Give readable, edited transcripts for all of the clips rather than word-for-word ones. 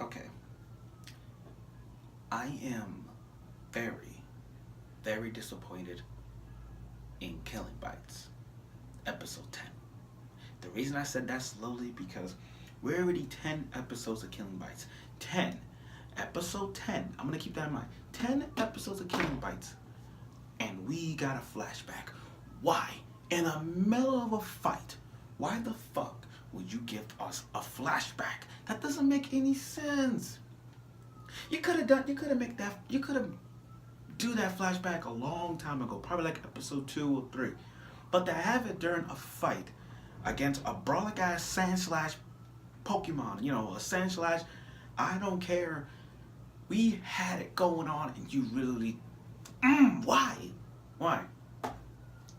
Okay. I am very, very disappointed in Killing Bites, episode 10. The reason I said that slowly because we're already 10 episodes of Killing Bites. 10. Episode 10. I'm going to keep that in mind. 10 episodes of Killing Bites. And we got a flashback. Why? In the middle of a fight. Why the fuck would you give us a flashback? That doesn't make any sense. You could have make that, you could have do that flashback a long time ago, probably like episode 2 or 3. But to have it during a fight against a brawling ass Sand Slash Pokemon, a Sand Slash, I don't care. We had it going on and you really, why? Why?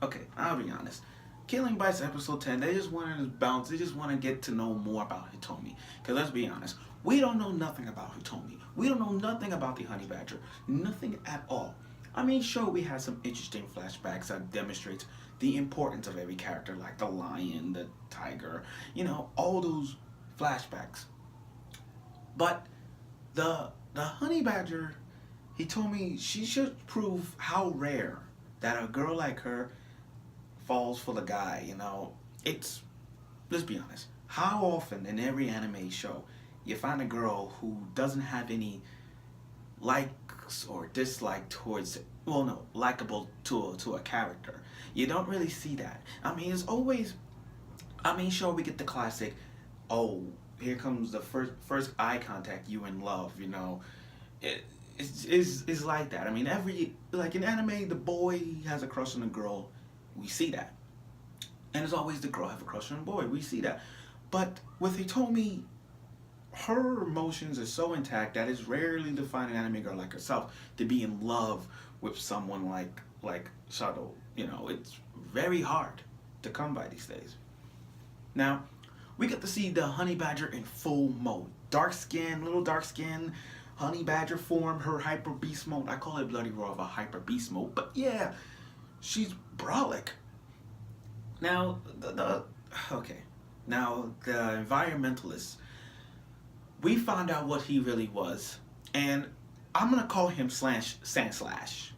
Okay, I'll be honest. Killing Bites episode 10, they just want to bounce. They just want to get to know more about Hitomi. Because let's be honest, we don't know nothing about Hitomi. We don't know nothing about the Honey Badger. Nothing at all. I mean, sure, we had some interesting flashbacks that demonstrates the importance of every character, like the lion, the tiger, all those flashbacks. But the Honey Badger, he told me she should prove how rare that a girl like her falls for the guy, It's, let's be honest, how often in every anime show you find a girl who doesn't have any likes or dislike towards, well, no, likable to a character. You don't really see that. I mean, it's always, sure, we get the classic, oh, here comes the first eye contact, you in love, it's like that. I mean, like in anime, the boy has a crush on the girl, we see that. And it's always the girl have a crush on the boy, we see that. But with Hitomi, her emotions are so intact that it's rarely to find an anime girl like herself to be in love with someone like Shidou. It's very hard to come by these days. Now, we get to see the Honey Badger in full mode. Little dark skin, Honey Badger form, her hyper beast mode. I call it Bloody Roar of a hyper beast mode, but yeah, she's brolic. Now, okay. Now, the environmentalist, we found out what he really was, and I'm gonna call him Sand Slash.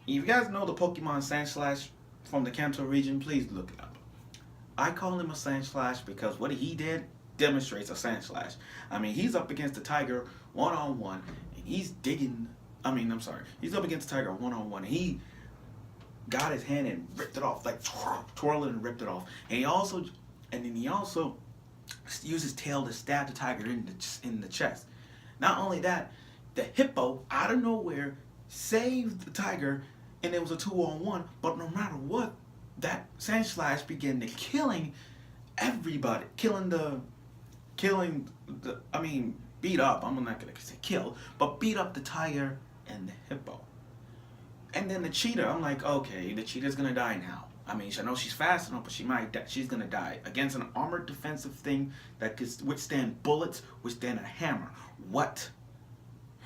If you guys know the Pokemon Sand Slash from the Kanto region, please look it up. I call him a Sand Slash because what he did demonstrates a Sand Slash. I mean, he's up against the Tiger one-on-one, and he's digging. He's up against the Tiger one-on-one, and he got his hand and ripped it off, like twirled it and ripped it off. And then he also used his tail to stab the tiger in the chest. Not only that, the hippo out of nowhere saved the tiger, and it was a 2-on-1. But no matter what, that Sand Slash began to killing everybody, beat up. I'm not gonna say kill, but beat up the tiger and the hippo. And then the cheetah, I'm like, okay, the cheetah's gonna die now. I mean, I know she's fast enough, but she's gonna die against an armored defensive thing that could withstand bullets, withstand a hammer. What?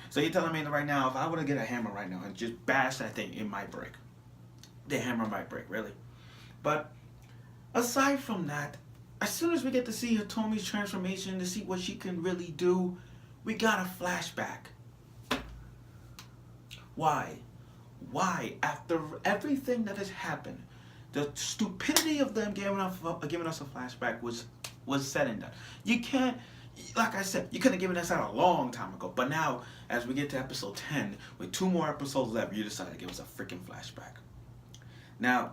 So you're telling me that right now, if I were to get a hammer right now and just bash that thing, it might break. The hammer might break, really. But aside from that, as soon as we get to see Hitomi's transformation, to see what she can really do, we got a flashback. Why? Why? After everything that has happened, the stupidity of them giving us a flashback was said and done. You can't, like I said, you could have given us that a long time ago. But now, as we get to episode 10, with 2 more episodes left, you decided to give us a freaking flashback. Now,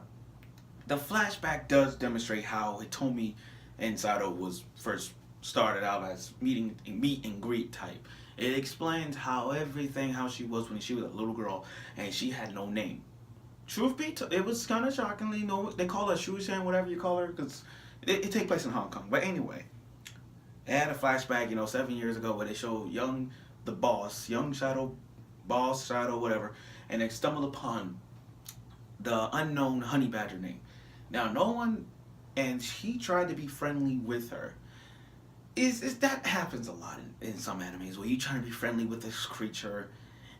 the flashback does demonstrate how Hitomi and Shidou was first started out as meet and greet type. It explains how she was when she was a little girl and she had no name. Truth be told, it was kind of shockingly, they call her Shushan, whatever you call her, because it takes place in Hong Kong. But anyway, they had a flashback, 7 years ago where they show young Shidou, boss Shidou, whatever, and they stumbled upon the unknown Honey Badger name. Now, no one, and he tried to be friendly with her. Is that happens a lot in some animes where you try to be friendly with this creature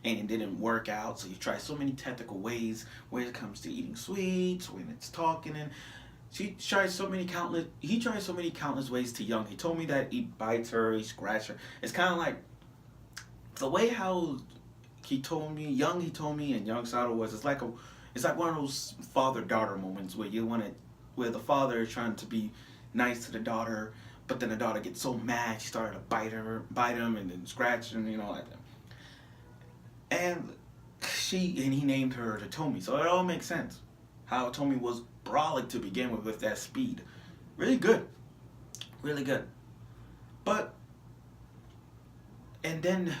and it didn't work out, so you try so many technical ways when it comes to eating sweets, when it's talking, and he tried so many countless ways to young. He told me that he bites her, he scratches her. It's kind of like the way how he told me, and young Sato was. It's like one of those father-daughter moments where where the father is trying to be nice to the daughter, but then the daughter gets so mad she started to bite him, and then scratch him, like that. And he named her Hitomi, so it all makes sense. How Hitomi was brawling to begin with that speed, really good, really good. But and then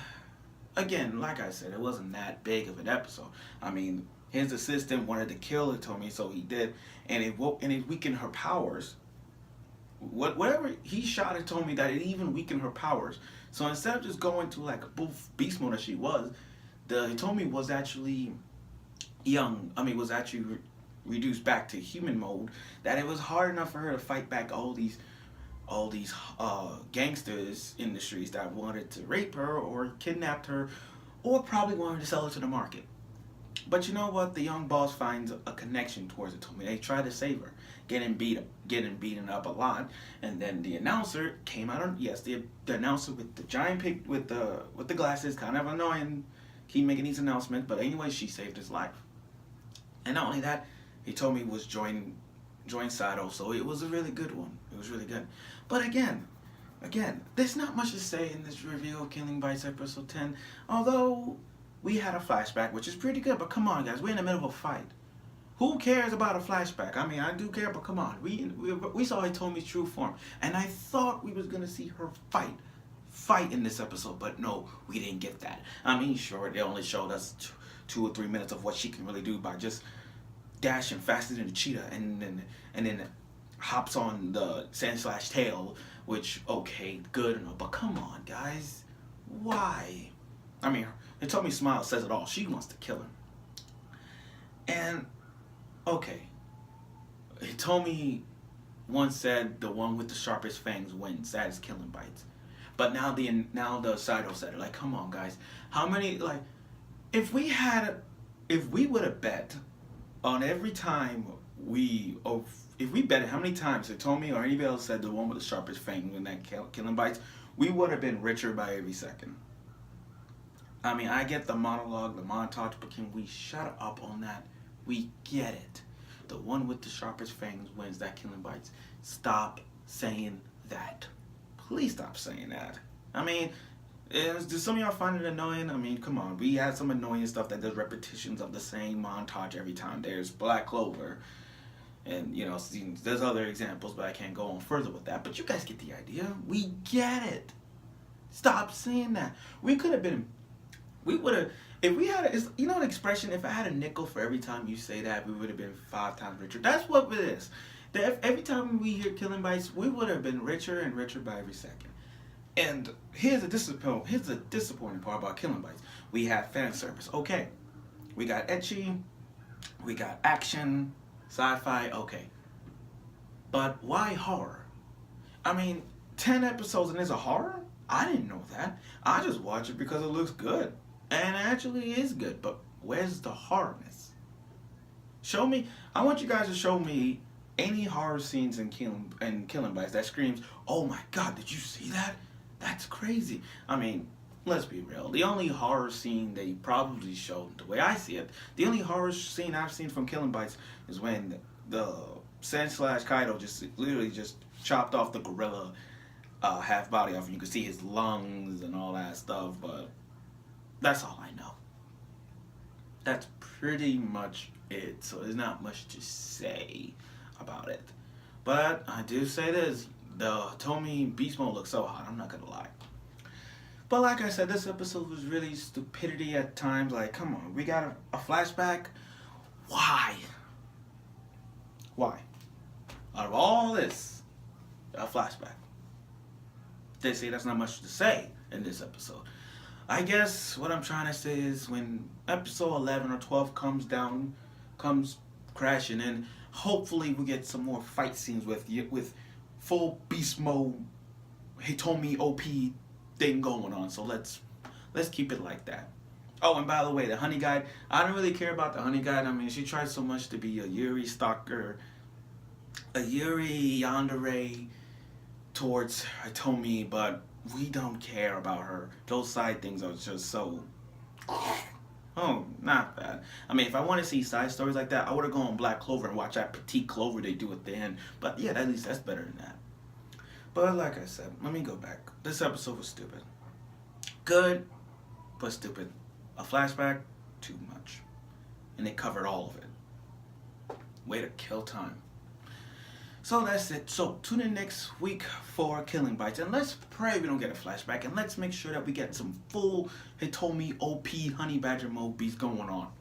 again, like I said, it wasn't that big of an episode. I mean, his assistant wanted to kill Hitomi, so he did, and it weakened her powers. Whatever he shot Hitomi, that it even weakened her powers. So instead of just going to like a beast mode as she was, the Hitomi was actually was actually reduced back to human mode. That it was hard enough for her to fight back all these gangsters in the streets that wanted to rape her or kidnapped her, or probably wanted to sell her to the market. But you know what? The young boss finds a connection towards Hitomi. They try to save her, getting beaten up a lot, and then the announcer came out. The announcer with the giant pig with the glasses, kind of annoying. Keep making these announcements, but anyway, she saved his life. And not only that, Hitomi was joined Sato, so it was a really good one. It was really good. But again, there's not much to say in this review of Killing Bites episode 10. Although we had a flashback, which is pretty good. But come on, guys, we're in the middle of a fight. Who cares about a flashback? I mean, I do care, but come on. We saw Hitomi's true form, and I thought we was gonna see her fight in this episode, but no, we didn't get that. I mean, sure, they only showed us 2 or 3 minutes of what she can really do by just dashing faster than a cheetah, and then hops on the sand/tail, which okay, good, but come on, guys, why? I mean, Hitomi's smile says it all. She wants to kill him. And okay, Hitomi once said the one with the sharpest fangs wins. That is Killing Bites. But now the Saito said it. Like, come on, guys. How many, like, if we would have bet on every time if we bet how many times Hitomi or anybody else said the one with the sharpest fang when that Killing Bites, we would have been richer by every second. I mean, I get the monologue, the montage, but can we shut up on that? We get it. The one with the sharpest fangs wins that Killing Bites. Stop saying that. Please stop saying that. I mean, do some of y'all find it annoying? I mean, come on. We had some annoying stuff that does repetitions of the same montage every time. There's Black Clover. And, there's other examples, but I can't go on further with that. But you guys get the idea. We get it. Stop saying that. We would have, if we had, the expression, if I had a nickel for every time you say that, we would have been 5 times richer. That's what it is. Every time we hear Killing Bites, we would have been richer and richer by every second. And here's the disappointing part about Killing Bites. We have fan service. Okay. We got ecchi, we got action, sci-fi, okay. But why horror? I mean, 10 episodes and there's a horror? I didn't know that. I just watch it because it looks good. And it actually is good. But where's the horrorness? I want you guys to show me any horror scenes in Killing Bites that screams, oh my god, did you see that? That's crazy. I mean, let's be real. The only horror scene they probably showed, the way I see it, the only horror scene I've seen from Killing Bites is when the Sand/Kaido literally just chopped off the gorilla half body off, and you could see his lungs and all that stuff, but that's all I know. That's pretty much it, so there's not much to say about it. But I do say this, the Hitomi beast mode looks so hot, I'm not gonna lie. But like I said, this episode was really stupidity at times. Like, come on, we got a flashback. Why? Out of all this, a flashback. They say that's not much to say in this episode. I guess what I'm trying to say is when episode 11 or 12 comes crashing in, hopefully we get some more fight scenes with full beast mode Hitomi OP thing going on. So let's keep it like that. Oh, and by the way, the honey guide, I don't really care about the honey guide. I mean, she tried so much to be a Yuri stalker. a Yuri yandere towards Hitomi, but we don't care about her. Those side things are just so. Oh, not bad. I mean, if I want to see side stories like that, I would have gone on Black Clover and watched that Petite Clover they do at the end. But yeah, at least that's better than that. But like I said, let me go back. This episode was stupid. Good, but stupid. A flashback, too much. And they covered all of it. Way to kill time. So that's it. So tune in next week for Killing Bites. And let's pray we don't get a flashback. And let's make sure that we get some full Hitomi OP Honey Badger mode beats going on.